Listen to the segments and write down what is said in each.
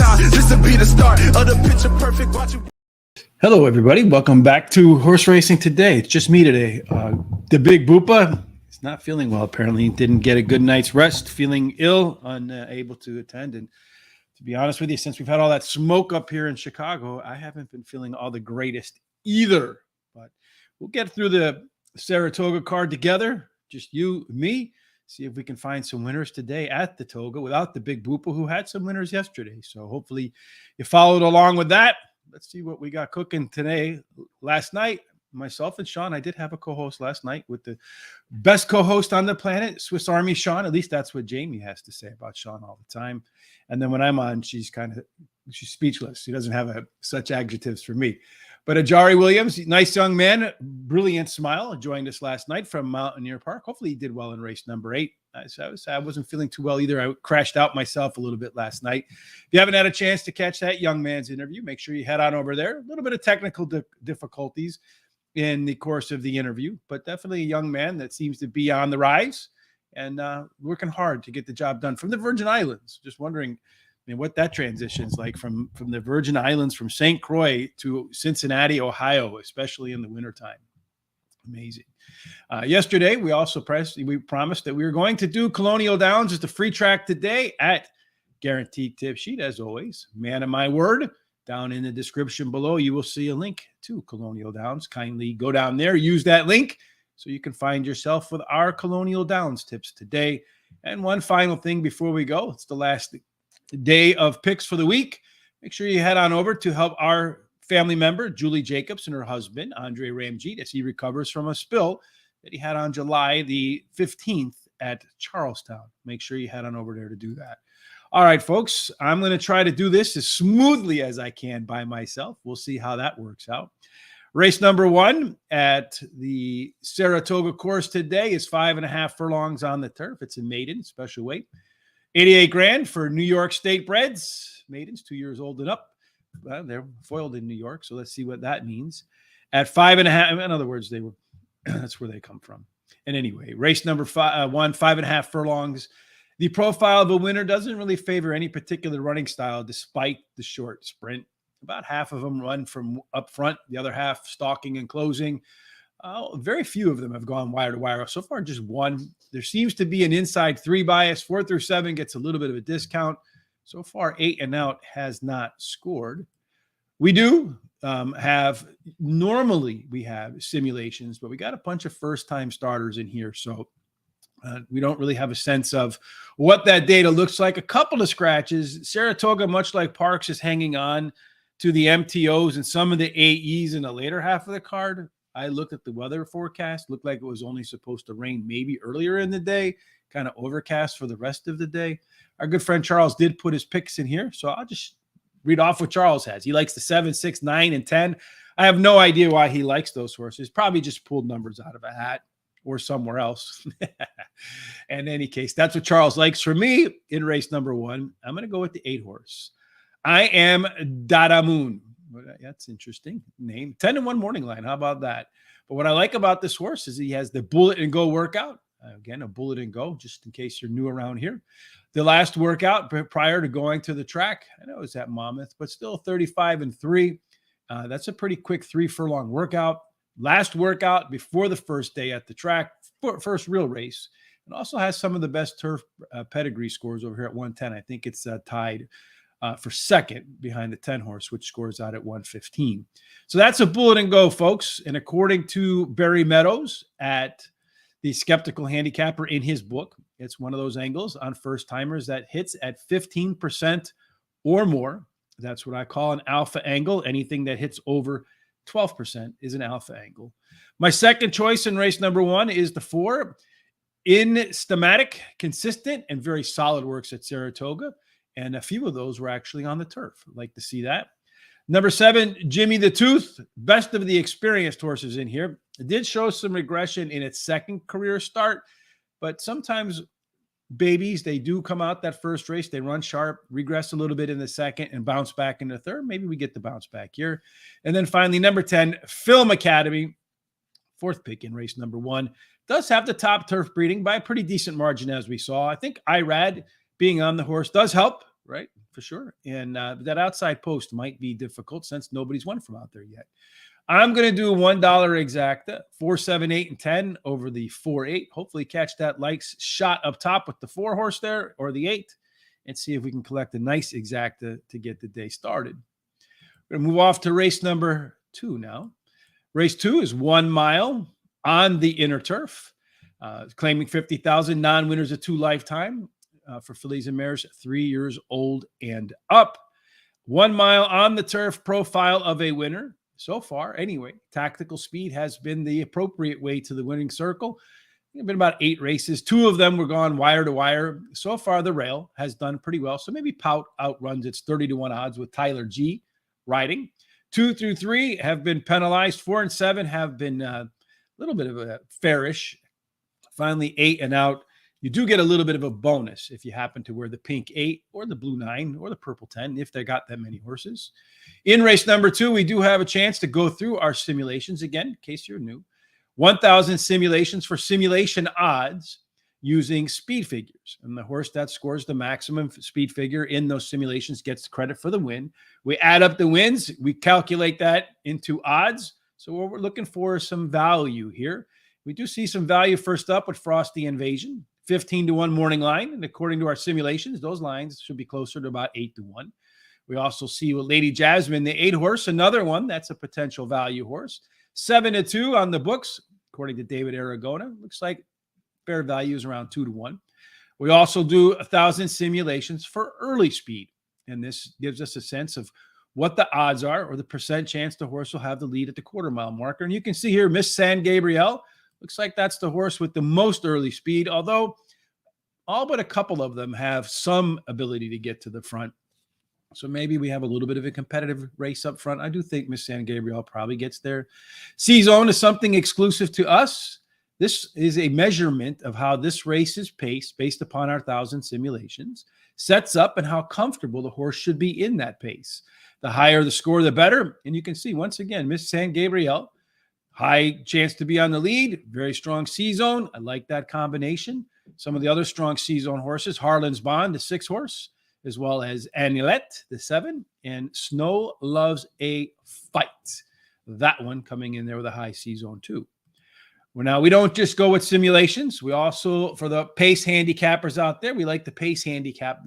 time. This will be the start of the picture perfect. Watch it. Hello, everybody. Welcome back to Horse Racing Today. It's just me today. The Big Boopa is not feeling well, apparently. Didn't get a good night's rest, feeling ill, unable to attend. And to be honest with you, since we've had all that smoke up here in Chicago, I haven't been feeling all the greatest either. But we'll get through the Saratoga card together, just you and me, see if we can find some winners today at the Toga without the Big Boopa, who had some winners yesterday. So hopefully you followed along with that. Let's see what we got cooking today. Last night, myself and Sean, I did have a co-host last night with the best co-host on the planet, Swiss Army Sean. At least that's what Jamie has to say about Sean all the time. And then when I'm on, she's speechless. She doesn't have such adjectives for me. But Ajari Williams, nice young man, brilliant smile, joined us last night from Mountaineer Park. Hopefully he did well in race number 8. I wasn't feeling too well either. I crashed out myself a little bit last night. If you haven't had a chance to catch that young man's interview, make sure you head on over there. A little bit of technical difficulties in the course of the interview, but definitely a young man that seems to be on the rise and working hard to get the job done from the Virgin Islands. Just wondering what that transition's like from the Virgin Islands, from St. Croix to Cincinnati, Ohio, especially in the wintertime. Amazing. Yesterday, we also promised that we were going to do Colonial Downs as the free track today at Guaranteed Tip Sheet. As always, man of my word, down in the description below, you will see a link to Colonial Downs. Kindly go down there, use that link so you can find yourself with our Colonial Downs tips today. And one final thing before we go, it's the last day of picks for the week. Make sure you head on over to help our family member, Julie Jacobs, and her husband, Andre Ramgeet, as he recovers from a spill that he had on July the 15th at Charlestown. Make sure you head on over there to do that. All right, folks, I'm going to try to do this as smoothly as I can by myself. We'll see how that works out. Race number 1 at the Saratoga course today is 5.5 furlongs on the turf. It's a maiden, special weight. 88 grand for New York State breds, maidens 2 years old and up. Well, they're foiled in New York, so let's see what that means. At 5.5, in other words, they were that's where they come from. And anyway, race number 1, 5.5 furlongs. The profile of a winner doesn't really favor any particular running style, despite the short sprint. About half of them run from up front, the other half stalking and closing. Very few of them have gone wire to wire. So far, just one. There seems to be an inside 3 bias. 4 through 7 gets a little bit of a discount. So far, 8 and out has not scored. We do normally we have simulations, but we got a bunch of first-time starters in here. So we don't really have a sense of what that data looks like. A couple of scratches. Saratoga, much like Parks, is hanging on to the MTOs and some of the AEs in the later half of the card. I looked at the weather forecast. Looked like it was only supposed to rain maybe earlier in the day, kind of overcast for the rest of the day. Our good friend Charles did put his picks in here, so I'll just read off what Charles has. He likes the 7, 6, 9, and 10. I have no idea why he likes those horses. Probably just pulled numbers out of a hat or somewhere else. In any case, that's what Charles likes. For me, in race number 1, I'm going to go with the 8 horse. I am Dadamoon. That's interesting name. 10-1 morning line. How about that? But what I like about this horse is he has the bullet and go workout. Again, a bullet and go, just in case you're new around here. The last workout prior to going to the track, I know it was at Monmouth, but still 35-3. That's a pretty quick 3 furlong workout. Last workout before the first day at the track, first real race. And also has some of the best turf pedigree scores over here at 110. I think it's tied for second behind the 10 horse, which scores out at 115. So that's a bullet and go, folks. And according to Barry Meadows at the Skeptical Handicapper in his book, it's one of those angles on first timers that hits at 15% or more. That's what I call an alpha angle. Anything that hits over 12% is an alpha angle. My second choice in race number 1 is the 4. In schematic, consistent, and very solid works at Saratoga. And a few of those were actually on the turf. I'd like to see that. Number 7, Jimmy the Tooth, best of the experienced horses in here. It did show some regression in its second career start, but sometimes babies, they do come out that first race, they run sharp, regress a little bit in the second, and bounce back in the third. Maybe we get the bounce back here. And then finally, number 10, Film Academy, 4th pick in race number 1. Does have the top turf breeding by a pretty decent margin, as we saw. I think IRAD being on the horse does help. right? For sure. And that outside post might be difficult since nobody's won from out there yet. I'm going to do a $1 exacta, 4, 7, 8, and 10 over the 4, 8. Hopefully catch that likes shot up top with the 4 horse there or the 8 and see if we can collect a nice exacta to get the day started. We're going to move off to race number 2 now. Race 2 is 1 mile on the inner turf, claiming 50,000 non-winners of 2 lifetime for fillies and mares 3 years old and up. 1 mile on the turf, profile of a winner. So far, anyway, tactical speed has been the appropriate way to the winning circle. It's been about 8 races. 2 of them were gone wire to wire. So far, the rail has done pretty well. So maybe Pout outruns its 30-1 odds with Tyler G riding. 2 through 3 have been penalized. 4 and 7 have been a little bit of a fairish. Finally, 8 and out. You do get a little bit of a bonus if you happen to wear the pink 8 or the blue 9 or the purple 10 if they got that many horses. In race number 2, we do have a chance to go through our simulations again, in case you're new. 1,000 simulations for simulation odds using speed figures. And the horse that scores the maximum speed figure in those simulations gets credit for the win. We add up the wins. We calculate that into odds. So what we're looking for is some value here. We do see some value first up with Frosty Invasion. 15-1 morning line. And according to our simulations, those lines should be closer to about 8-1. We also see with Lady Jasmine, the 8 horse, another one that's a potential value horse. 7-2 on the books, according to David Aragona. Looks like fair value is around 2-1. We also do 1,000 simulations for early speed. And this gives us a sense of what the odds are or the percent chance the horse will have the lead at the quarter-mile marker. And you can see here, Miss San Gabriel. Looks like that's the horse with the most early speed, although all but a couple of them have some ability to get to the front. So maybe we have a little bit of a competitive race up front. I do think Miss San Gabriel probably gets there. C-Zone is something exclusive to us. This is a measurement of how this race is paced based upon our 1,000 simulations, sets up and how comfortable the horse should be in that pace. The higher the score, the better. And you can see, once again, Miss San Gabriel, high chance to be on the lead, very strong C-Zone. I like that combination. Some of the other strong C-Zone horses, Harlan's Bond, the 6 horse, as well as Annulette, the 7, and Snow Loves a Fight. That one coming in there with a high C-Zone too. Well, now, we don't just go with simulations. We also, for the pace handicappers out there, we like the pace handicap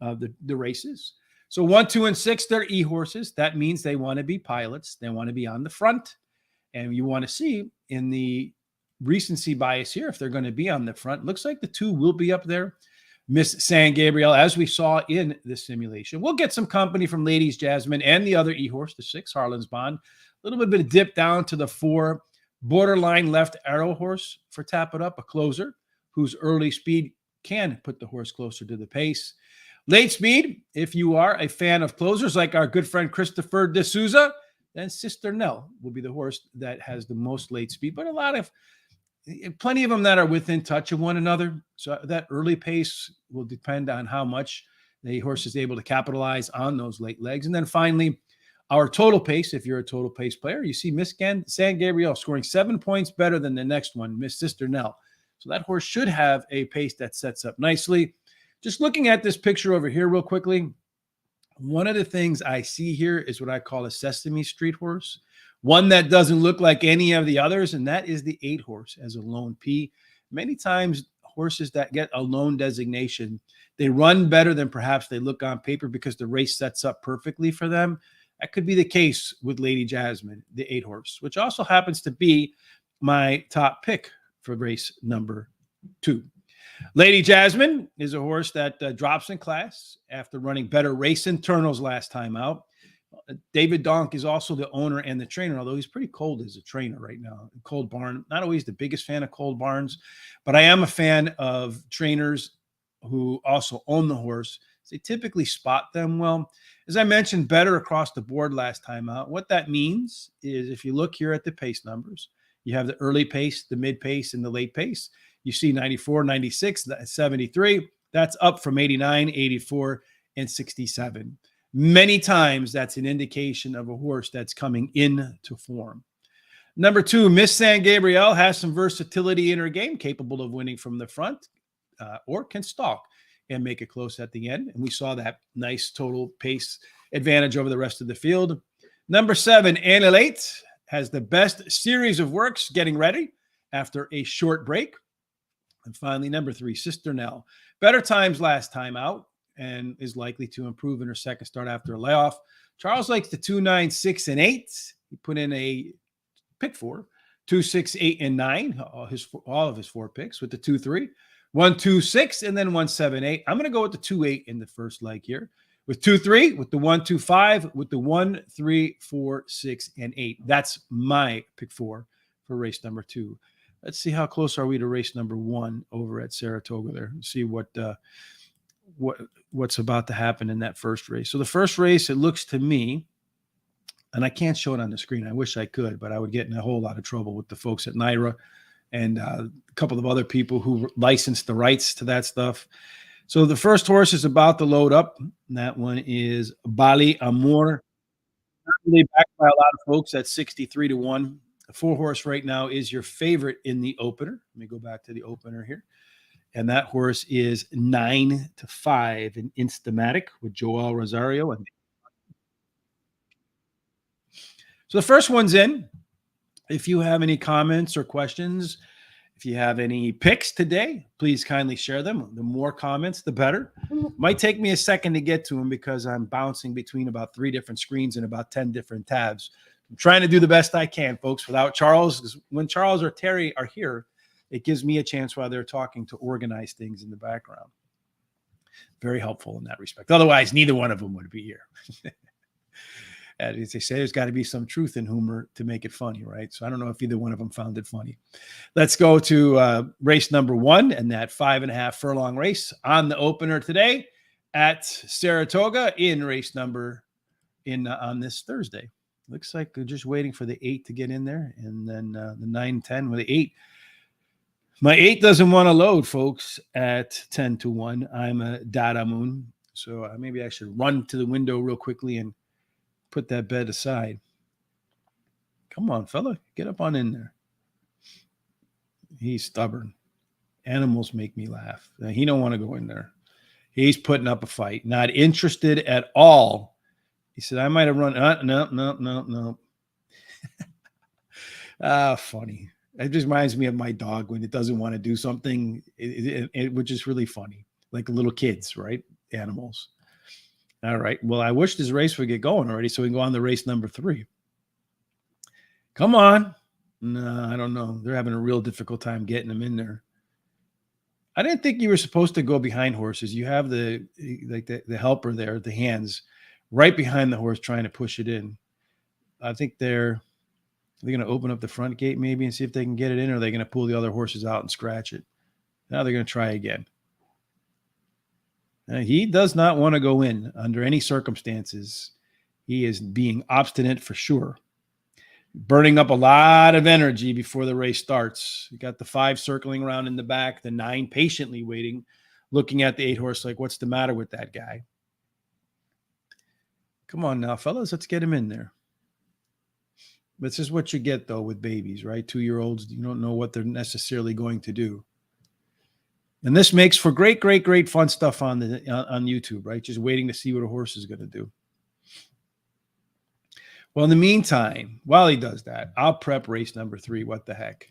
the races. So 1, 2, and 6, they're E-horses. That means they want to be pilots. They want to be on the front. And you want to see in the recency bias here, if they're going to be on the front, looks like the 2 will be up there. Miss San Gabriel, as we saw in this simulation. We'll get some company from Ladies Jasmine and the other E-horse, the 6, Harlan's Bond. A little bit of dip down to the 4, borderline left arrow horse for Tap It Up, a closer, whose early speed can put the horse closer to the pace. Late speed, if you are a fan of closers like our good friend Christopher D'Souza, then Sister Nell will be the horse that has the most late speed, but plenty of them that are within touch of one another. So that early pace will depend on how much the horse is able to capitalize on those late legs. And then finally, our total pace, if you're a total pace player, you see Miss San Gabriel scoring 7 points better than the next one, Miss Sister Nell. So that horse should have a pace that sets up nicely. Just looking at this picture over here real quickly, one of the things I see here is what I call a Sesame Street horse, one that doesn't look like any of the others, and that is the 8 horse as a lone P. Many times, horses that get a lone designation, they run better than perhaps they look on paper because the race sets up perfectly for them. That could be the case with Lady Jasmine, the 8 horse, which also happens to be my top pick for race number 2. Lady Jasmine is a horse that drops in class after running better race internals last time out. David Donk is also the owner and the trainer, although he's pretty cold as a trainer right now. Cold Barn, not always the biggest fan of Cold Barns, but I am a fan of trainers who also own the horse. They typically spot them well. As I mentioned, better across the board last time out. What that means is if you look here at the pace numbers, you have the early pace, the mid pace, and the late pace. You see 94, 96, 73. That's up from 89, 84, and 67. Many times that's an indication of a horse that's coming into form. Number 2, Miss San Gabriel has some versatility in her game, capable of winning from the front or can stalk and make it close at the end. And we saw that nice total pace advantage over the rest of the field. Number 7, Annihilate, has the best series of works getting ready after a short break. And finally, number 3, Sister Nell. Better times last time out and is likely to improve in her second start after a layoff. Charles likes the 2, 9, 6, and 8. He put in a pick 4, 2, 6, 8, and 9. All of his 4 picks with the 2, 3, 1, 2, 6, and then 1, 7, 8. I'm going to go with the 2, 8 in the first leg here. With 2, 3, with the 1, 2, 5, with the 1, 3, 4, 6, and 8. That's my pick 4 for race number 2. Let's see how close are we to race number 1 over at Saratoga there. See what's about to happen in that first race. So the first race, it looks to me, and I can't show it on the screen. I wish I could, but I would get in a whole lot of trouble with the folks at NYRA and a couple of other people who licensed the rights to that stuff. So the first horse is about to load up. And that one is Bali Amor. Really backed by a lot of folks at 63 to 1. The 4-horse right now is your favorite in the opener. Let me go back to the opener here. And that horse is 9 to 5 in Instamatic with Joel Rosario. And so the first one's in. If you have any comments or questions, if you have any picks today, please kindly share them. The more comments, the better. Might take me a second to get to them because I'm bouncing between about 3 different screens and about 10 different tabs. I'm trying to do the best I can, folks, without Charles. Because when Charles or Terry are here, it gives me a chance while they're talking to organize things in the background. Very helpful in that respect. Otherwise, neither one of them would be here. As they say, there's got to be some truth in humor to make it funny, right? So I don't know if either one of them found it funny. Let's go to race number 1 and that 5.5 furlong race on the opener today at Saratoga on this Thursday. Looks like they're just waiting for the 8 to get in there, and then the 9, 10 with the 8. My 8 doesn't want to load, folks, at 10 to 1. I'm a Dada Moon, so maybe I should run to the window real quickly and put that bed aside. Come on, fella. Get up on in there. He's stubborn. Animals make me laugh. He don't want to go in there. He's putting up a fight. Not interested at all. He said, I might have run. No. Funny. It just reminds me of my dog when it doesn't want to do something, which is really funny. Like little kids, right? Animals. All right. Well, I wish this race would get going already so we can go on to race number 3. Come on. No, I don't know. They're having a real difficult time getting them in there. I didn't think you were supposed to go behind horses. You have the helper there, the hands, right behind the horse trying to push it in. I think they're going to open up the front gate maybe and see if they can get it in, or are they going to pull the other horses out and scratch it? Now they're going to try again. He does not want to go in under any circumstances. He is being obstinate for sure. Burning up a lot of energy before the race starts. You got the 5 circling around in the back, the 9 patiently waiting, looking at the 8 horse like, what's the matter with that guy? Come on now, fellas, let's get him in there. This is what you get, though, with babies, right? 2-year-olds, you don't know what they're necessarily going to do. And this makes for great, great, great fun stuff on YouTube, right? Just waiting to see what a horse is going to do. Well, in the meantime, while he does that, I'll prep race number 3. What the heck?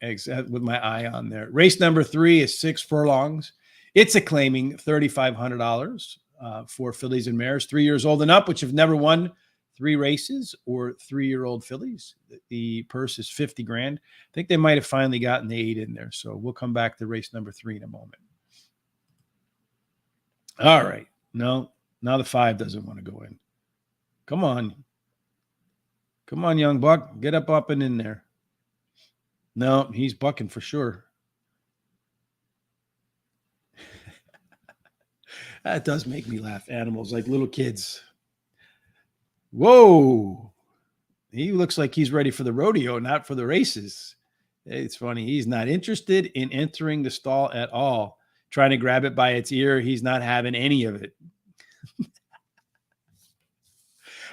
With my eye on there. Race number 3 is 6 furlongs. It's claiming $3,500 for fillies and mares 3 years old and up, which have never won 3 races, or 3-year-old fillies. The purse is $50,000. I think they might have finally gotten the 8 in there. So we'll come back to race number 3 in a moment. All right. No, now the 5 doesn't want to go in. Come on. Come on, young buck. Get up and in there. No, he's bucking for sure. That does make me laugh. Animals like little kids. Whoa. He looks like he's ready for the rodeo, not for the races. It's funny. He's not interested in entering the stall at all. Trying to grab it by its ear. He's not having any of it.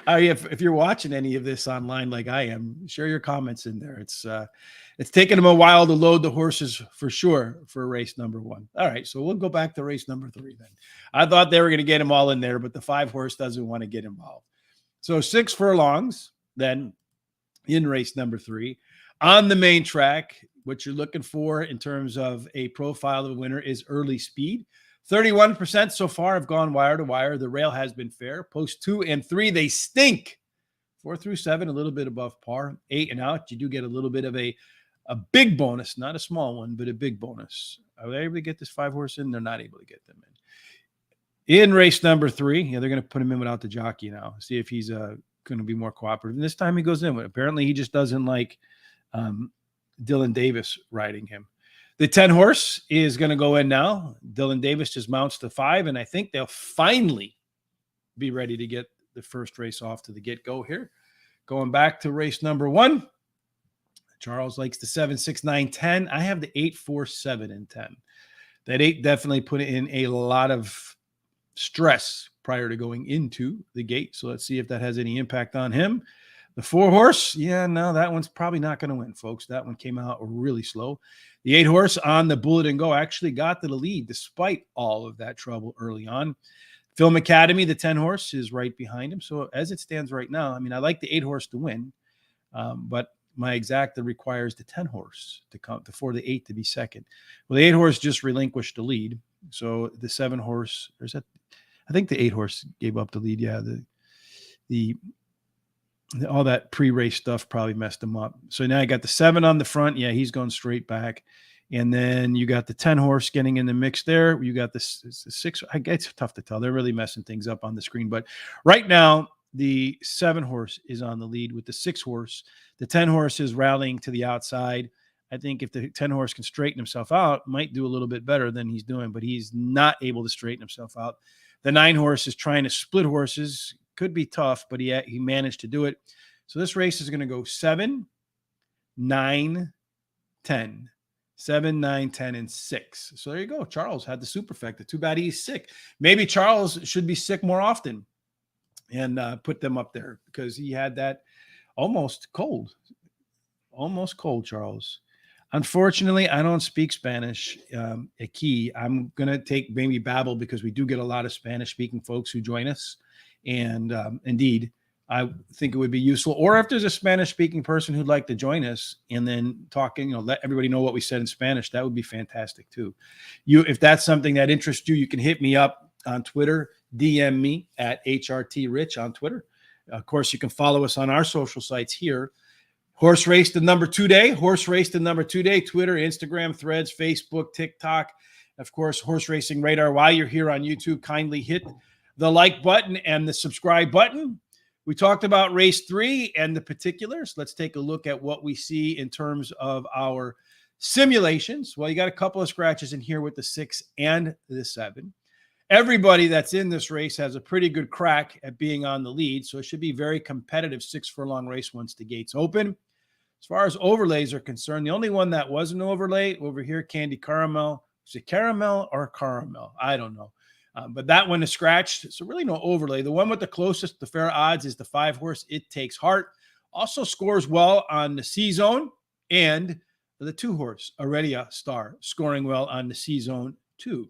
If you're watching any of this online like I am, share your comments in there. It's taken them a while to load the horses for sure for race number 1. All right, so we'll go back to race number 3 then. I thought they were going to get them all in there, but the 5 horse doesn't want to get involved. So 6 furlongs then in race number 3 on the main track. What you're looking for in terms of a profile of a winner is early speed. 31% so far have gone wire to wire. The rail has been fair. Post 2 and 3, they stink. 4 through 7, a little bit above par. 8 and out, you do get a little bit of a big bonus, not a small one, but a big bonus. Are they able to get this 5 horse in? They're not able to get them in. In race number 3, they're going to put him in without the jockey now. See if he's going to be more cooperative. And this time he goes in. Apparently he just doesn't like Dylan Davis riding him. The 10 horse is going to go in now. Dylan Davis just mounts to 5, and I think they'll finally be ready to get the first race off to the get-go here. Going back to race number 1, Charles likes the 7, 6, 9, 10. I have the 8, 4, 7, and 10. That 8 definitely put in a lot of stress prior to going into the gate, so let's see if that has any impact on him. The 4 horse, no, that one's probably not going to win, folks. That one came out really slow. The 8 horse on the Bullet and Go actually got to the lead despite all of that trouble early on. Film Academy, the 10 horse, is right behind him. So as it stands right now, I like the 8 horse to win, but my exacta requires the 10 horse to come for the 8 to be second. Well, the 8 horse just relinquished the lead. So the 7 horse, I think the 8 horse gave up the lead. Yeah, the all that pre-race stuff probably messed him up. So now I got the 7 on the front. Yeah, he's going straight back. And then you got the 10 horse getting in the mix there. You got the 6. It's tough to tell. They're really messing things up on the screen. But right now, the 7 horse is on the lead with the 6 horse. The 10 horse is rallying to the outside. I think if the 10 horse can straighten himself out, might do a little bit better than he's doing, but he's not able to straighten himself out. The 9 horse is trying to split horses. Could be tough, but he managed to do it. So this race is going to go 7, 9, 10. 7, 9, 10, and 6. So there you go. Charles had the superfecta. Too bad he's sick. Maybe Charles should be sick more often and put them up there because he had that almost cold, Charles. Unfortunately, I don't speak Spanish. Aquí, I'm going to take maybe Babel because we do get a lot of Spanish-speaking folks who join us. And indeed, I think it would be useful. Or if there's a Spanish-speaking person who'd like to join us and then talking, let everybody know what we said in Spanish, that would be fantastic too. If that's something that interests you, you can hit me up on Twitter, DM me at HRTRich on Twitter. Of course, you can follow us on our social sites here. Horse Race the number 2 day, Horse Race the number 2 day, Twitter, Instagram, Threads, Facebook, TikTok. Of course, Horse Racing Radar. While you're here on YouTube, kindly hit the like button and the subscribe button. We talked about race 3 and the particulars. Let's take a look at what we see in terms of our simulations. Well, you got a couple of scratches in here with the 6 and the 7. Everybody that's in this race has a pretty good crack at being on the lead, so it should be very competitive 6 furlong race once the gates open. As far as overlays are concerned, the only one that was an overlay over here, Candy Caramel. Is it caramel or caramel? I don't know. But that one is scratched, so really no overlay. The one with the closest, the fair odds, is the 5 horse, It Takes Heart. Also scores well on the C-Zone, and the 2 horse, Aurelia Star, scoring well on the C-Zone too.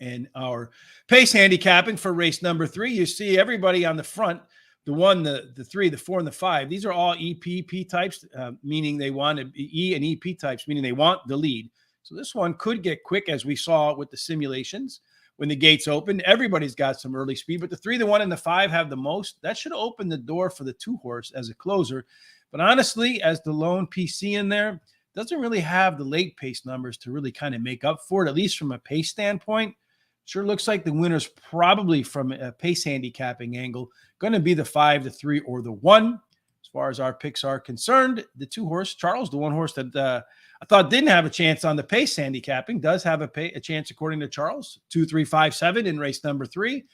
And our pace handicapping for race number 3, you see everybody on the front, the 1, the 3, the 4, and the 5. These are all EPP types, meaning they want E and EP types, meaning they want the lead. So this one could get quick, as we saw with the simulations. When the gates open, everybody's got some early speed, but the 3, the 1, and the 5 have the most. That should open the door for the 2 horse as a closer. But honestly, as the lone PC in there, doesn't really have the late pace numbers to really kind of make up for it, at least from a pace standpoint. Sure looks like the winner's probably from a pace handicapping angle going to be the 5, the 3, or the 1. As far as our picks are concerned, the 2 horse, Charles, the 1 horse that I thought didn't have a chance on the pace handicapping, does have a chance according to Charles. 2, 3, 5, 7 in race number 3.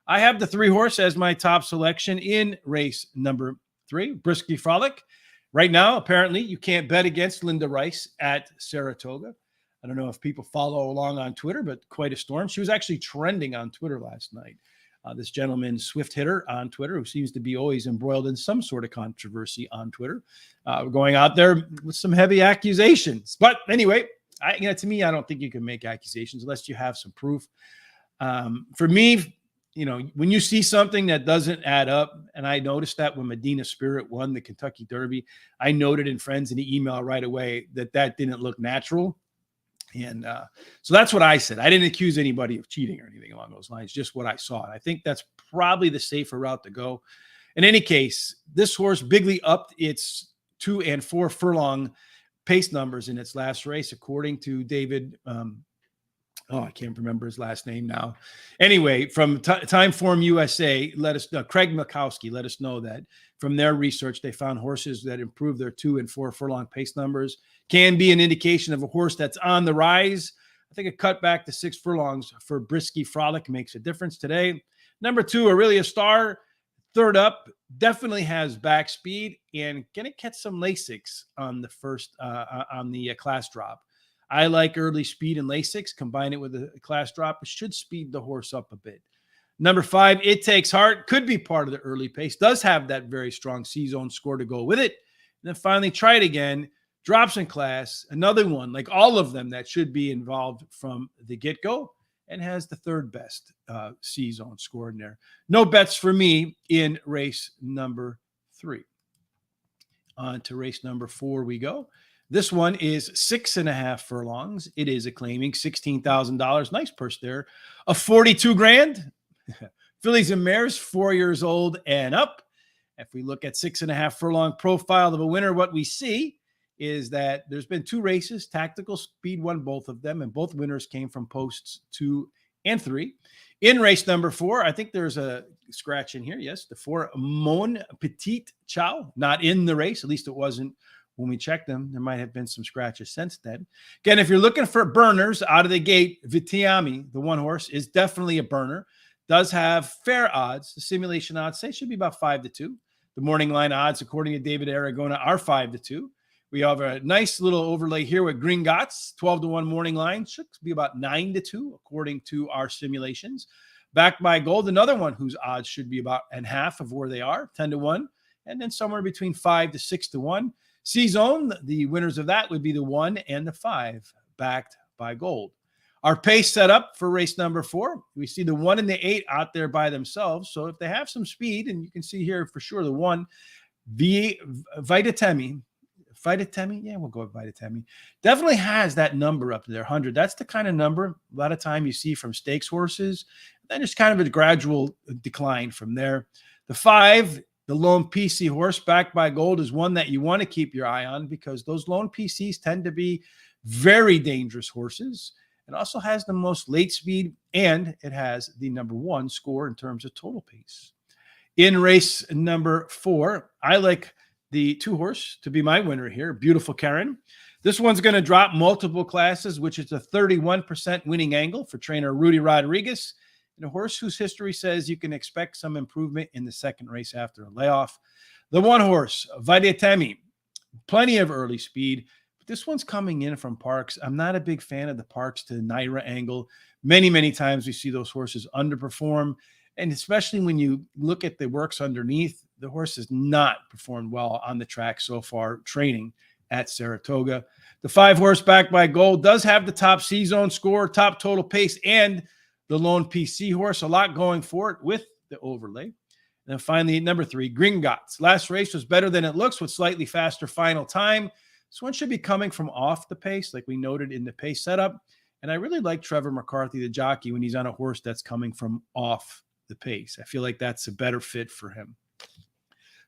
I have the 3 horse as my top selection in race number 3, Brisky Frolic. Right now, apparently, you can't bet against Linda Rice at Saratoga. I don't know if people follow along on Twitter, but quite a storm. She was actually trending on Twitter last night. This gentleman, Swift Hitter on Twitter, who seems to be always embroiled in some sort of controversy on Twitter, going out there with some heavy accusations. But anyway, to me, I don't think you can make accusations unless you have some proof. For me, when you see something that doesn't add up, and I noticed that when Medina Spirit won the Kentucky Derby, I noted in friends in the email right away that didn't look natural. And so that's what I said. I didn't accuse anybody of cheating or anything along those lines, just what I saw. And I think that's probably the safer route to go. In any case, this horse bigly upped its 2 and 4 furlong pace numbers in its last race, according to David. I can't remember his last name now. Anyway, from Timeform USA, Craig Mikowski let us know that from their research, they found horses that improve their 2 and 4 furlong pace numbers can be an indication of a horse that's on the rise. I think a cut back to 6 furlongs for Brisky Frolic makes a difference today. Number 2, Aurelia Star, third up, definitely has back speed and going to catch some Lasix on the first on the class drop. I like early speed and Lasix. Combine it with a class drop, it should speed the horse up a bit. Number 5, It Takes Heart, could be part of the early pace, does have that very strong C-zone score to go with it. And then finally, Try It Again, drops in class, another one, like all of them, that should be involved from the get-go and has the third best C-zone score in there. No bets for me in race number 3. On to race number 4 we go. This one is 6.5 furlongs. It is claiming $16,000. Nice purse there. A 42 grand. Fillies and mares, 4 years old and up. If we look at 6.5 furlong profile of a winner, what we see is that there's been 2 races. Tactical Speed won both of them, and both winners came from posts 2 and 3. In race number 4, I think there's a scratch in here. Yes, the 4 Mon Petit Chow, not in the race. At least it wasn't when we checked them. There might have been some scratches since then. Again, if you're looking for burners out of the gate, Vitiami, the 1 horse, is definitely a burner. Does have fair odds. The simulation odds say should be about 5-2. The morning line odds, according to David Aragona, are 5-2. We have a nice little overlay here with Gringotts, 12-1 morning line. Should be about 9-2, according to our simulations. Backed by Gold, another one whose odds should be about half of where they are, 10-1. And then somewhere between 5 to 6-1. C-Zone, the winners of that would be the 1 and the 5, backed by Gold. Our pace set up for race number 4. We see the 1 and the 8 out there by themselves. So if they have some speed, and you can see here for sure the 1, Vitatemi, yeah, we'll go with Vitatemi. Definitely has that number up there, 100. That's the kind of number a lot of time you see from stakes horses. Then just kind of a gradual decline from there. The 5, the lone PC horse, backed by Gold, is one that you want to keep your eye on because those lone PCs tend to be very dangerous horses. It also has the most late speed, and it has the number 1 score in terms of total pace. In race number 4, I like the 2 horse to be my winner here, Beautiful Karen. This one's going to drop multiple classes, which is a 31% winning angle for trainer Rudy Rodriguez, and a horse whose history says you can expect some improvement in the second race after a layoff. The 1 horse, Vitatemi, plenty of early speed. This one's coming in from Parks. I'm not a big fan of the Parks to Naira angle. Many, many times we see those horses underperform. And especially when you look at the works underneath, the horse has not performed well on the track so far, training at Saratoga. The 5 horse, backed by Gold, does have the top C-zone score, top total pace, and the lone PC horse. A lot going for it with the overlay. And then finally, number 3, Gringotts. Last race was better than it looks with slightly faster final time. This one should be coming from off the pace, like we noted in the pace setup. And I really like Trevor McCarthy, the jockey, when he's on a horse that's coming from off the pace. I feel like that's a better fit for him.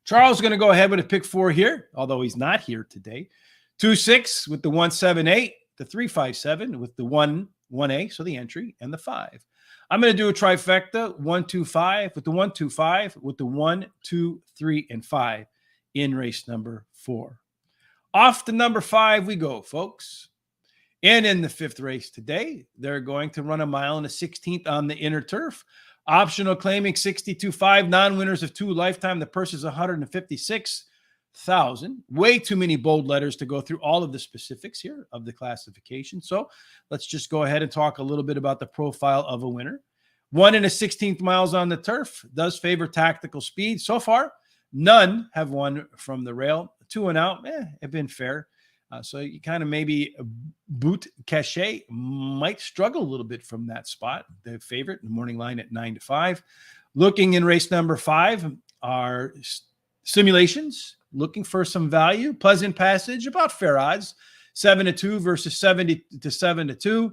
Charles is going to go ahead with a pick 4 here, although he's not here today. 2-6 with the 1-7-8, the 3-5-7 with the 1-1A, so the entry, and the 5. I'm going to do a trifecta, 1-2-5 with the 1-2-5 with the 1, 2, 3, and 5 in race number 4. Off to number 5 we go, folks. And in the 5th race today, they're going to run a mile and a 16th on the inner turf. Optional claiming 62.5, non-winners of 2 lifetime. The purse is $156,000. Way too many bold letters to go through all of the specifics here of the classification. So let's just go ahead and talk a little bit about the profile of a winner. 1 and a 16th miles on the turf does favor tactical speed. So far, none have won from the rail. 2 and out, have been fair. So you kind of maybe Boot Cachet might struggle a little bit from that spot. The favorite in the morning line at 9-5. Looking in race number 5 are simulations, looking for some value. Pleasant Passage, about fair odds. 7-2 versus 7-2.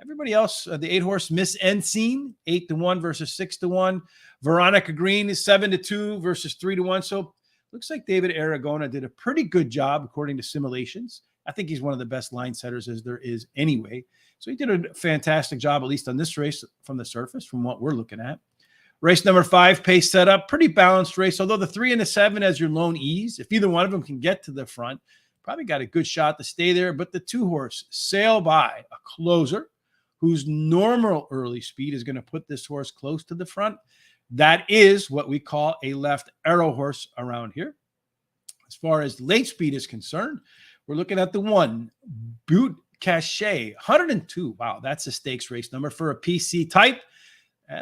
Everybody else, the 8-horse Miss Ensign, 8-1 versus 6-1. Veronica Green is 7-2 versus 3-1. So looks like David Aragona did a pretty good job according to simulations. I think he's one of the best line setters as there is anyway. So he did a fantastic job, at least on this race from the surface, from what we're looking at. Race number 5, pace setup, pretty balanced race. Although the 3 and the 7 as your lone ease, if either one of them can get to the front, probably got a good shot to stay there. But the 2-horse Sail By, a closer, whose normal early speed is going to put this horse close to the front. That is what we call a left arrow horse around here. As far as late speed is concerned, we're looking at the 1, Boot Cachet, 102. Wow, that's a stakes race number for a PC type.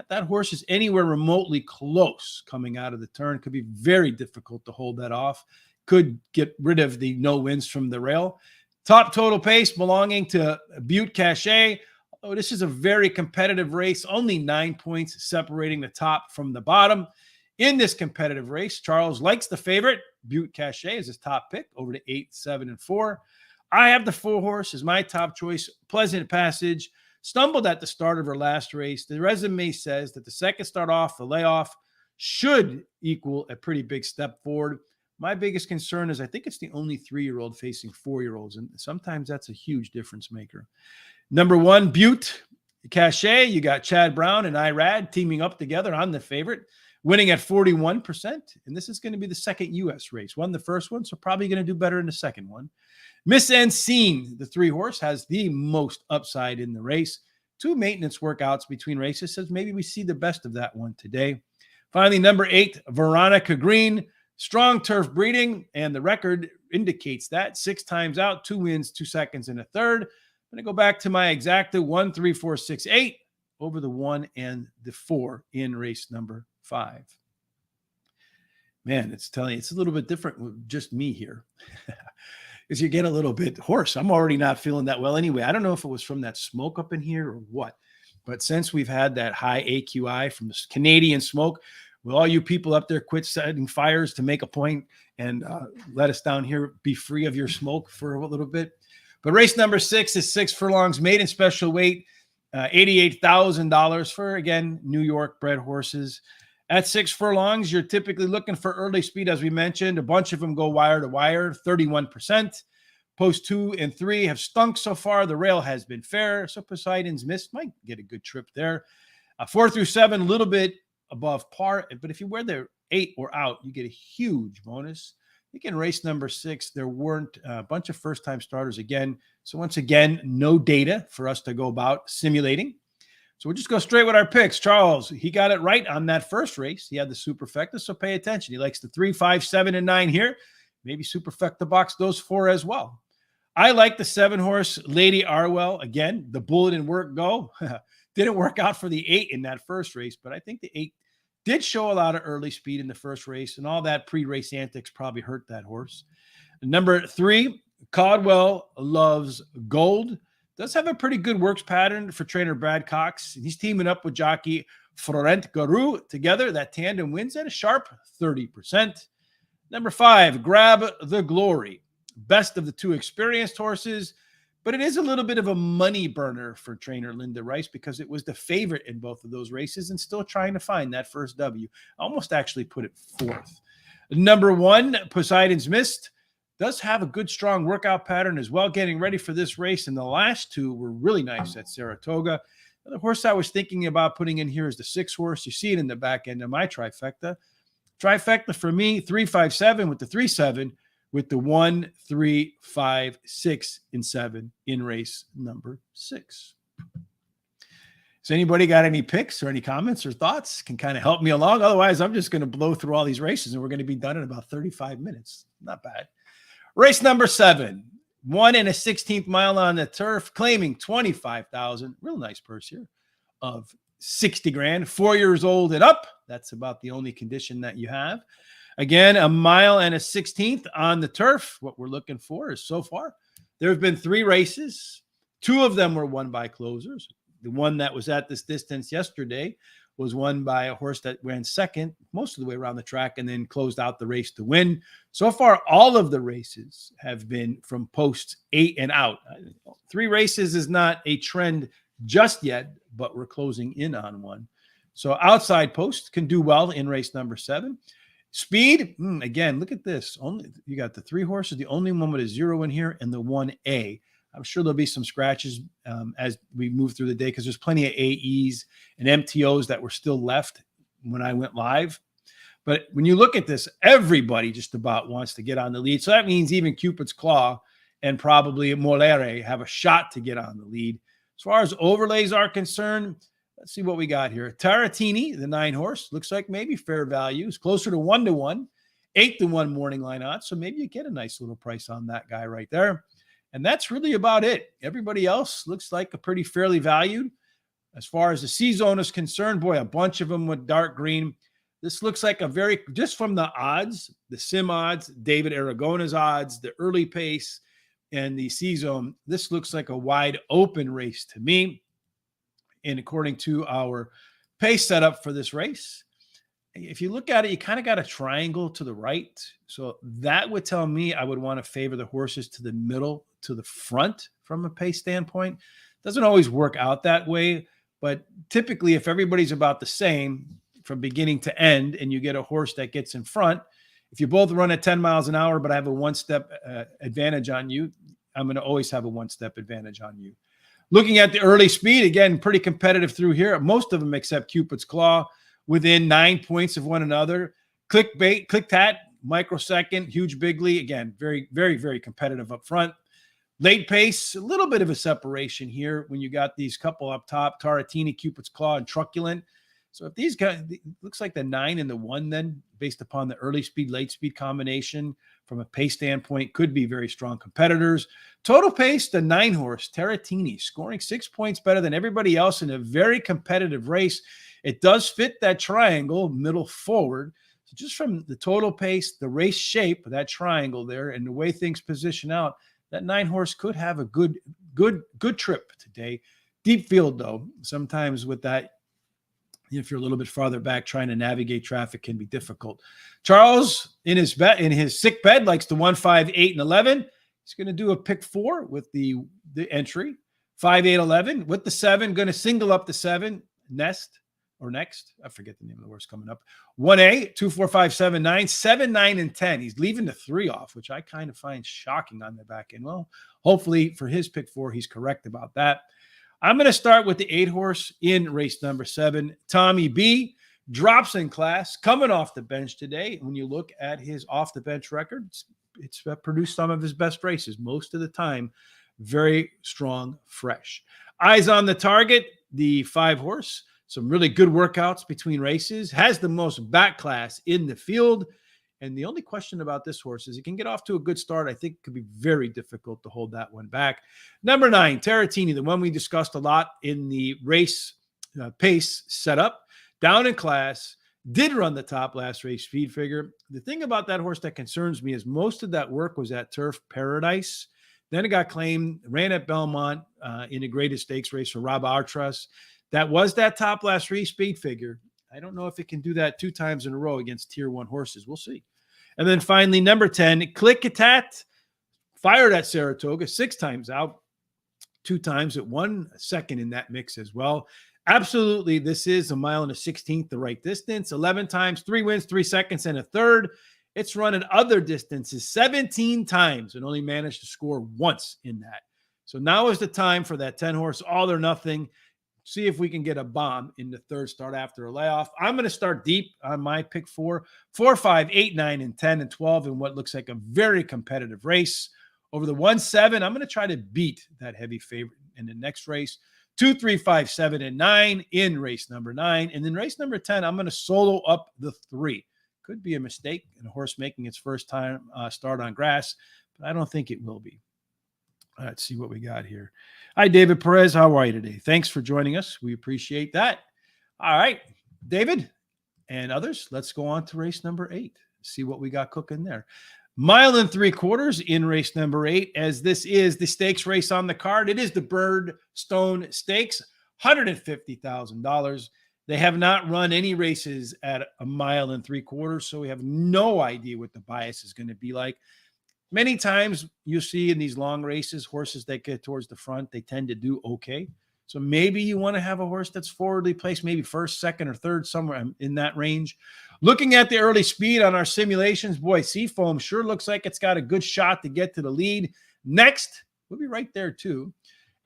That horse is anywhere remotely close coming out of the turn. Could be very difficult to hold that off. Could get rid of the no wins from the rail. Top total pace belonging to Butte Cachet. Oh, this is a very competitive race. Only 9 points separating the top from the bottom. In this competitive race, Charles likes the favorite. Butte Cachet is his top pick over to 8, 7, and 4. I have the 4-horse as my top choice. Pleasant Passage. Stumbled at the start of her last race. The resume says that the second start off, the layoff, should equal a pretty big step forward. My biggest concern is I think it's the only 3-year-old facing 4-year-olds, and sometimes that's a huge difference maker. Number 1, Butte Cachet. You got Chad Brown and Irad teaming up together on the favorite, winning at 41%. And this is going to be the second U.S. race. Won the first one, so probably going to do better in the second one. Miss Ensign, the 3-horse, has the most upside in the race. 2 maintenance workouts between races, says maybe we see the best of that one today. Finally, number 8, Veronica Green. Strong turf breeding, and the record indicates that. 6 times out, 2 wins, 2 seconds, and a third. I'm going to go back to my exacta 1, 3, 4, 6, 8 over the 1 and the 4 in race number 5. Man, it's telling you, it's a little bit different with just me here. Because you get a little bit hoarse. I'm already not feeling that well anyway. I don't know if it was from that smoke up in here or what. But since we've had that high AQI from this Canadian smoke, will all you people up there quit setting fires to make a point and let us down here be free of your smoke for a little bit? But race number 6 is 6 furlongs, maiden special weight, $88,000 for, again, New York bred horses. At 6 furlongs, you're typically looking for early speed, as we mentioned. A bunch of them go wire to wire, 31%. Post 2 and 3 have stunk so far. The rail has been fair, so Poseidon's Mist might get a good trip there. 4 through 7, a little bit above par, but if you wear the 8 or out, you get a huge bonus. I think in race number 6, there weren't a bunch of first-time starters again. So once again, no data for us to go about simulating. So we'll just go straight with our picks. Charles, he got it right on that first race. He had the superfecta, so pay attention. He likes the 3, 5, 7, and 9 here. Maybe superfecta box those 4 as well. I like the 7-horse Lady Arwell. Again, the bullet and work go. Didn't work out for the 8 in that first race, but I think the 8 did show a lot of early speed in the first race, and all that pre-race antics probably hurt that horse. Number 3, Caldwell Loves Gold. Does have a pretty good works pattern for trainer Brad Cox. He's teaming up with jockey Florent Garou. Together, that tandem wins at a sharp 30%. Number 5, Grab the Glory. Best of the 2 experienced horses, but it is a little bit of a money burner for trainer Linda Rice because it was the favorite in both of those races and still trying to find that first W. Almost actually put it 4th. Number 1, Poseidon's Mist, does have a good, strong workout pattern as well, getting ready for this race. And the last 2 were really nice at Saratoga. The horse I was thinking about putting in here is the 6-horse. You see it in the back end of my trifecta. Trifecta for me, 3, 5, 7 with the 3, 7. With the 1, 3, 5, 6, and 7 in race number 6. Has anybody got any picks or any comments or thoughts? Can kind of help me along. Otherwise, I'm just going to blow through all these races and we're going to be done in about 35 minutes. Not bad. Race number 7, 1 and a 16th mile on the turf, claiming $25,000. Real nice purse here of 60 grand. 4 years old and up. That's about the only condition that you have. Again, a mile and a 16th on the turf. What we're looking for is so far, there have been 3 races. 2 of them were won by closers. The one that was at this distance yesterday was won by a horse that ran second most of the way around the track and then closed out the race to win. So far, all of the races have been from post 8 and out. 3 races is not a trend just yet, but we're closing in on one. So outside post can do well in race number 7. Speed, again, look at this. Only you got the 3 horses, the only one with a 0 in here, and the 1A. I'm sure there'll be some scratches as we move through the day because there's plenty of AEs and MTOs that were still left when I went live. But when you look at this, everybody just about wants to get on the lead. So that means even Cupid's Claw and probably Molere have a shot to get on the lead. As far as overlays are concerned, let's see what we got here. Taratini, the 9 horse, looks like maybe fair value. It's closer to 1-1, 8-1 morning line odds. So maybe you get a nice little price on that guy right there. And that's really about it. Everybody else looks like a pretty fairly valued. As far as the C-zone is concerned, boy, a bunch of them with dark green. This looks like a very, just from the odds, the sim odds, David Aragona's odds, the early pace, and the C-zone, this looks like a wide open race to me. And according to our pace setup for this race, if you look at it, you kind of got a triangle to the right. So that would tell me I would want to favor the horses to the middle, to the front from a pace standpoint. Doesn't always work out that way, but typically if everybody's about the same from beginning to end and you get a horse that gets in front, if you both run at 10 miles an hour, but I have a 1-step advantage on you, I'm going to always have a 1-step advantage on you. Looking at the early speed, again, pretty competitive through here. Most of them except Cupid's Claw within 9 points of one another. Clickbait, Click-Tat, Microsecond, Huge Bigley, again, very, very, very competitive up front. Late pace, a little bit of a separation here when you got these couple up top, Taratini, Cupid's Claw, and Truculent. So if these guys, it looks like the 9 and the 1 then, based upon the early speed, late speed combination from a pace standpoint, could be very strong competitors. Total pace, the 9 horse, Taratini, scoring 6 points better than everybody else in a very competitive race. It does fit that triangle, middle forward. So just from the total pace, the race shape, that triangle there, and the way things position out, that 9 horse could have a good trip today. Deep field, though, sometimes with that, if you're a little bit farther back, trying to navigate traffic can be difficult. Charles, in his sick bed, likes the 1, 5, 8, and 11. He's going to do a pick 4 with the entry. 5, 8, 11. With the 7, going to single up the 7. Next. I forget the name of the horse coming up. 1A, 2, 4, 5, 7, 9. 7, 9, and 10. He's leaving the 3 off, which I kind of find shocking on the back end. Well, hopefully for his pick 4, he's correct about that. I'm going to start with the 8 horse in race number 7. Tommy B drops in class, coming off the bench today. When you look at his off the bench record, it's produced some of his best races. Most of the time, very strong, fresh. Eyes on the target, the 5 horse. Some really good workouts between races. Has the most back class in the field. And the only question about this horse is it can get off to a good start. I think it could be very difficult to hold that one back. Number 9, Taratini, the one we discussed a lot in the race pace setup. Down in class, did run the top last race speed figure. The thing about that horse that concerns me is most of that work was at Turf Paradise. Then it got claimed, ran at Belmont in a graded stakes race for Rob Artras. That was that top last race speed figure. I don't know if it can do that 2 times in a row against tier 1 horses. We'll see. And then finally, number 10, Click-Tat, fired at Saratoga 6 times out, 2 times at 1 second in that mix as well. Absolutely, this is a mile and a 16th, the right distance. 11 times, 3 wins, 3 seconds, and a third. It's run at other distances 17 times and only managed to score once in that. So now is the time for that 10 horse, all or nothing. See if we can get a bomb in the third start after a layoff. I'm going to start deep on my pick 4, 5, 8, 9, and 10, and 12 in what looks like a very competitive race. Over the 1, 7, I'm going to try to beat that heavy favorite in the next race. 2, 3, 5, 7, and 9 in race number 9. And then race number 10, I'm going to solo up the 3. Could be a mistake in a horse making its first time start on grass, but I don't think it will be. Let's see what we got here. Hi, David Perez. How are you today? Thanks for joining us. We appreciate that. All right, David and others, let's go on to race number 8. See what we got cooking there. 1.75 miles in race number 8, as this is the stakes race on the card. It is the Birdstone Stakes, $150,000. They have not run any races at 1.75 miles, so we have no idea what the bias is going to be like. Many times you see in these long races, horses that get towards the front, they tend to do okay. So maybe you want to have a horse that's forwardly placed, maybe first, second, or third, somewhere in that range. Looking at the early speed on our simulations, boy, Seafoam sure looks like it's got a good shot to get to the lead. Next, we'll be right there too.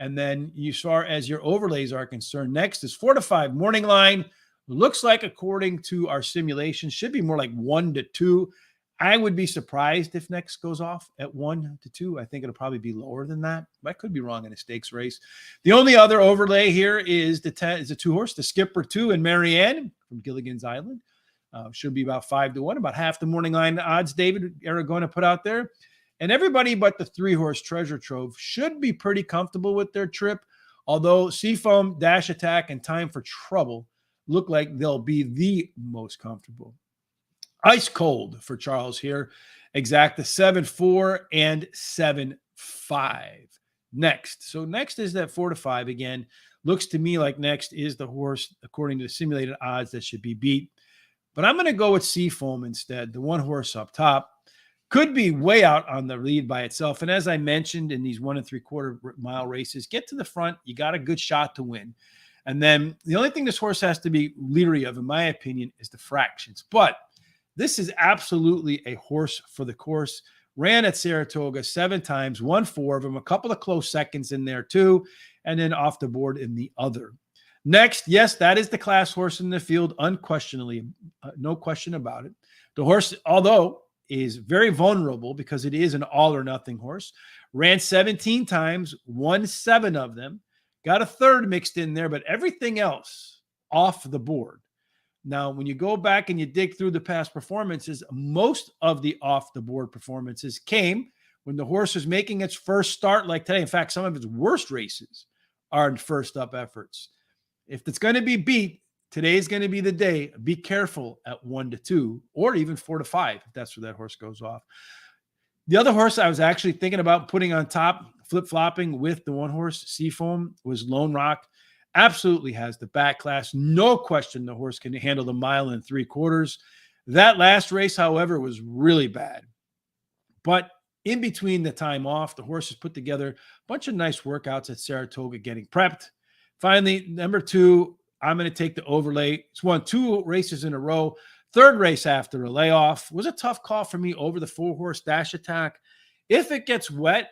And then as far as your overlays are concerned, next is 4 to 5 Morning Line. Looks like, according to our simulations, should be more like 1 to 2. I would be surprised if next goes off at 1 to 2. I think it'll probably be lower than that. I could be wrong in a stakes race. The only other overlay here is the 2-horse, the Skipper 2 and Marianne from Gilligan's Island. Should be about 5 to 1, about half the Morning Line odds David Aragona put out there. And everybody but the 3-horse Treasure Trove should be pretty comfortable with their trip, although Seafoam, Dash Attack, and Time for Trouble look like they'll be the most comfortable. Ice Cold for Charles here. Exacta 7-4 and 7-5. Next. So next is that 4 to 5 again. Looks to me like next is the horse, according to the simulated odds, that should be beat. But I'm going to go with Seafoam instead. The 1 horse up top could be way out on the lead by itself. And as I mentioned, in these 1.75 mile races, get to the front. You got a good shot to win. And then the only thing this horse has to be leery of, in my opinion, is the fractions. But this is absolutely a horse for the course. Ran at Saratoga 7 times, won 4 of them, a couple of close seconds in there too, and then off the board in the other. Next, yes, that is the class horse in the field, unquestionably, no question about it. The horse, although, is very vulnerable because it is an all-or-nothing horse. Ran 17 times, won 7 of them, got a third mixed in there, but everything else off the board. Now, when you go back and you dig through the past performances, most of the off-the-board performances came when the horse was making its first start like today. In fact, some of its worst races are first-up efforts. If it's going to be beat, today is going to be the day. Be careful at 1 to 2 or even 4 to 5 if that's where that horse goes off. The other horse I was actually thinking about putting on top, flip-flopping with the 1 horse, Seafoam, was Lone Rock. Absolutely has the back class. No question the horse can handle the 1.75 miles. That last race, however, was really bad. But in between the time off, the horse has put together a bunch of nice workouts at Saratoga getting prepped. Finally, number 2, I'm going to take the overlay. It's won 2 races in a row. Third race after a layoff. Was a tough call for me over the 4-horse Dash Attack. If it gets wet,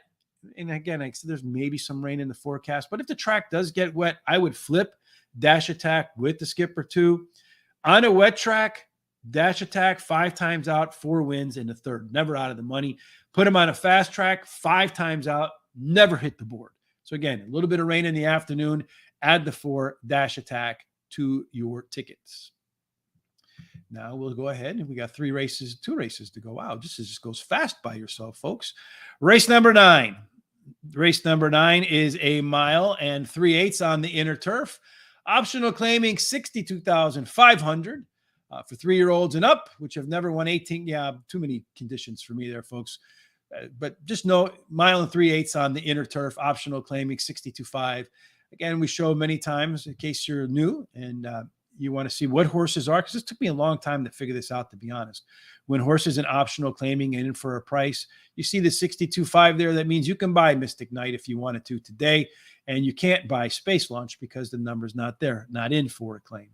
and again, I said there's maybe some rain in the forecast, but if the track does get wet, I would flip Dash Attack with the Skipper 2. On a wet track, Dash Attack 5 times out, 4 wins in the third, never out of the money. Put him on a fast track, 5 times out, never hit the board. So again, a little bit of rain in the afternoon, add the 4 Dash Attack to your tickets. Now we'll go ahead and we got 2 races to go. Wow, this just goes fast by yourself, folks. Race number 9. Race number 9 is 1.3 miles on the inner turf. Optional claiming $62,500 for 3-year-olds and up, which have never won 18. Yeah, too many conditions for me there, folks. But just know 1.3 miles on the inner turf. Optional claiming $62,500. Again, we show many times in case you're new and you want to see what horses are, because this took me a long time to figure this out, to be honest. When horses in optional claiming in for a price, you see the $62,500 there. That means you can buy Mystic Knight if you wanted to today, and you can't buy Space Launch because the number's not there, not in for a claim.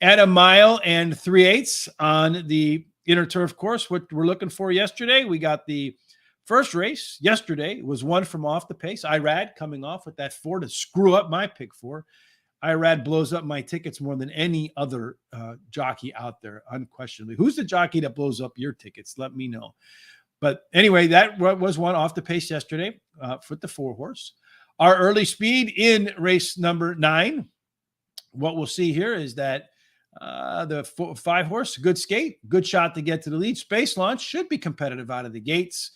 At 1.3 miles on the inner turf course, what we're looking for yesterday, we got the first race yesterday was one from off the pace. Irad coming off with that 4 to screw up my pick 4. Irad blows up my tickets more than any other jockey out there, unquestionably. Who's the jockey that blows up your tickets? Let me know. But anyway, that was one off the pace yesterday for the 4-horse. Our early speed in race number 9. What we'll see here is that the 5-horse, good skate, good shot to get to the lead. Space Launch should be competitive out of the gates.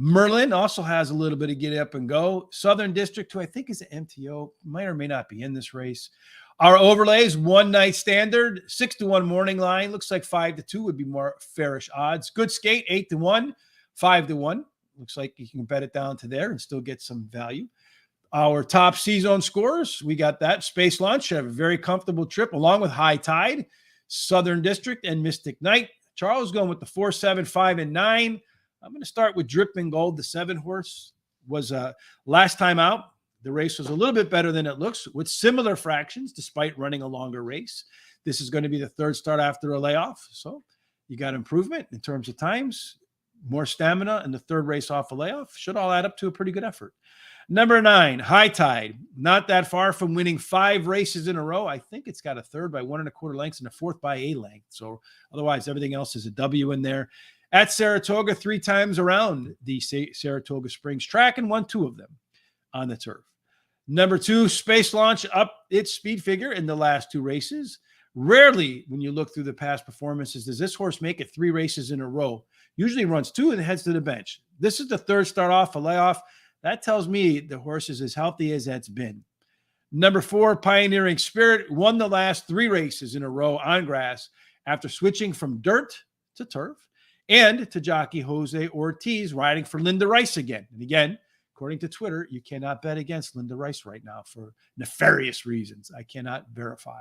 Merlin also has a little bit of get up and go. Southern District, who I think is an MTO, might or may not be in this race. Our overlays, 1 night standard, 6-1 morning line. Looks like 5-2 would be more fairish odds. Good skate, 8-1, 5-1. Looks like you can bet it down to there and still get some value. Our top C-zone scores, we got that. Space Launch, have a very comfortable trip along with High Tide, Southern District, and Mystic Knight. Charles going with the 4, 7, 5, and 9. I'm going to start with Dripping Gold. The 7 horse was last time out. The race was a little bit better than it looks with similar fractions despite running a longer race. This is going to be the third start after a layoff. So you got improvement in terms of times, more stamina, and the third race off a layoff. Should all add up to a pretty good effort. Number 9, High Tide. Not that far from winning 5 races in a row. I think it's got a third by 1 1/4 lengths and a fourth by a length. So otherwise, everything else is a W in there. At Saratoga, 3 times around the Saratoga Springs track and won 2 of them on the turf. Number 2, Space Launch up its speed figure in the last 2 races. Rarely, when you look through the past performances, does this horse make it 3 races in a row. Usually runs 2 and heads to the bench. This is the third start off a layoff. That tells me the horse is as healthy as that's been. Number 4, Pioneering Spirit, won the last 3 races in a row on grass after switching from dirt to turf and to jockey Jose Ortiz riding for Linda Rice again. And again, according to Twitter, you cannot bet against Linda Rice right now for nefarious reasons. I cannot verify.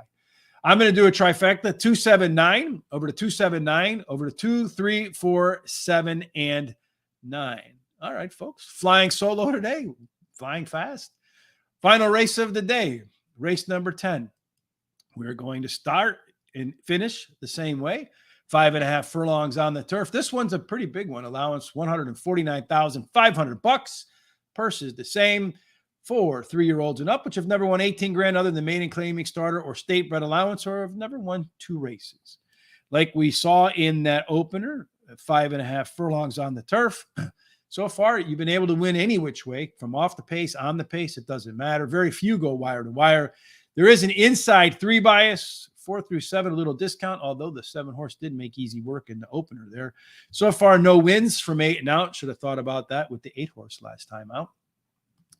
I'm going to do a trifecta, 2, 7, 9, over to 2, 7, 9, over to 2, 3, 4, 7, and 9. All right, folks, flying solo today, flying fast. Final race of the day, race number 10. We're going to start and finish the same way. 5.5 furlongs on the turf. This one's a pretty big one. Allowance $149,500. Purse is the same for 3-year-olds and up, which have never won 18 grand other than maiden claiming starter or state bred allowance, or have never won 2 races. Like we saw in that opener, 5.5 furlongs on the turf. So far, you've been able to win any which way, from off the pace, on the pace, it doesn't matter. Very few go wire to wire. There is an inside 3 bias, 4 through 7, a little discount, although the 7 horse did make easy work in the opener there. So far, no wins from 8 and out. Should have thought about that with the 8 horse last time out.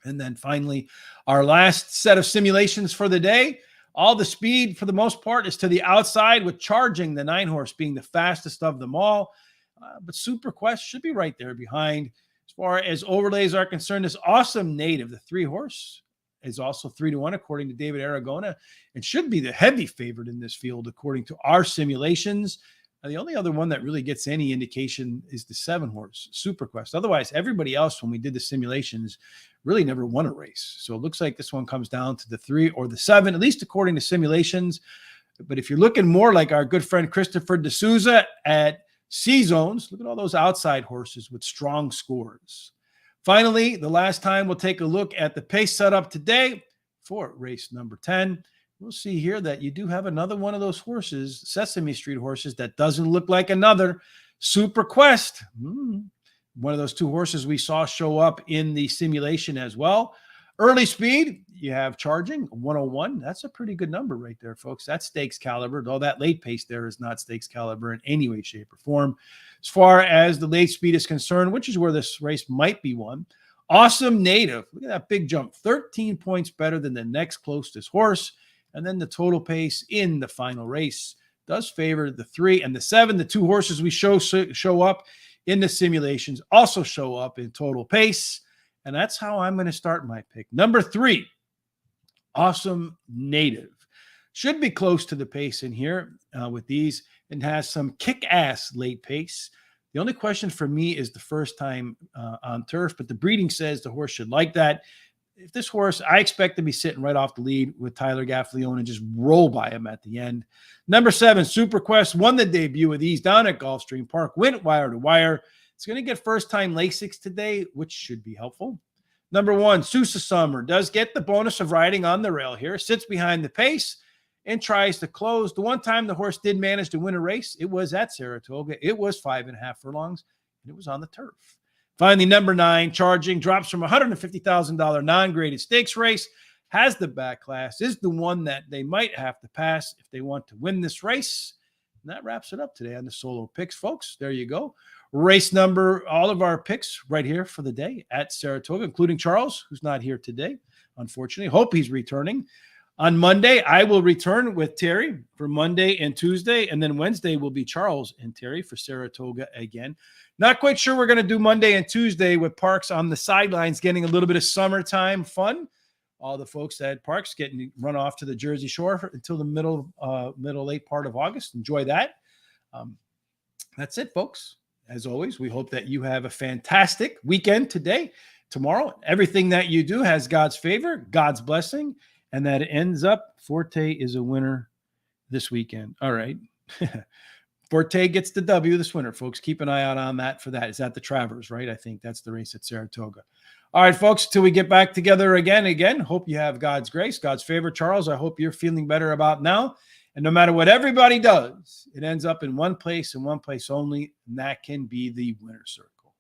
And then finally, our last set of simulations for the day. All the speed, for the most part, is to the outside, with Charging, the 9 horse, being the fastest of them all. But Super Quest should be right there behind. As far as overlays are concerned, this Awesome Native, the 3 horse, is also 3-1 according to David Aragona, and should be the heavy favorite in this field according to our simulations. The only other one that really gets any indication is the 7 horse, Super Quest. Otherwise, everybody else, when we did the simulations, really never won a race. So it looks like this one comes down to the 3 or the 7, at least according to simulations. But if you're looking more like our good friend Christopher D'Souza at C-Zones, look at all those outside horses with strong scores. Finally, the last time we'll take a look at the pace setup today for race number 10. We'll see here that you do have another one of those horses, Sesame Street horses, that doesn't look like another Super Quest. One of those 2 horses we saw show up in the simulation as well. Early speed, you have Charging, 101. That's a pretty good number right there, folks. That's stakes caliber, though that late pace there is not stakes caliber in any way, shape, or form. As far as the late speed is concerned, which is where this race might be won, Awesome Native, look at that big jump, 13 points better than the next closest horse. And then the total pace in the final race does favor the 3 and the 7. The 2 horses we show up in the simulations also show up in total pace. And that's how I'm going to start my pick. Number 3, Awesome Native. Should be close to the pace in here with these, and has some kick-ass late pace. The only question for me is the first time on turf, but the breeding says the horse should like that. If this horse, I expect to be sitting right off the lead with Tyler Gaffalione and just roll by him at the end. Number 7, Super Quest, won the debut of these down at Gulfstream Park, went wire to wire. It's going to get first-time Lasix today, which should be helpful. Number 1, Sousa Summer, does get the bonus of riding on the rail here, sits behind the pace and tries to close. The one time the horse did manage to win a race, it was at Saratoga. It was 5.5 furlongs, and it was on the turf. Finally, number 9, Charging, drops from $150,000 non-graded stakes race, has the back class, is the one that they might have to pass if they want to win this race. And that wraps it up today on the solo picks, folks. There you go. Race number, all of our picks right here for the day at Saratoga, including Charles, who's not here today, unfortunately. Hope he's returning. On Monday, I will return with Terry for Monday and Tuesday, and then Wednesday will be Charles and Terry for Saratoga again. Not quite sure we're going to do Monday and Tuesday with Parks on the sidelines, getting a little bit of summertime fun. All the folks at Parks getting run off to the Jersey Shore until the late part of August. Enjoy that. That's it, folks. As always, we hope that you have a fantastic weekend today, tomorrow. Everything that you do has God's favor, God's blessing, and that it ends up Forte is a winner this weekend. All right. Forte gets the W this winter, folks. Keep an eye out on that for that. Is that the Travers, right? I think that's the race at Saratoga. All right, folks, till we get back together again, hope you have God's grace, God's favor. Charles, I hope you're feeling better about now. And no matter what everybody does, it ends up in one place and one place only, and that can be the winner's circle.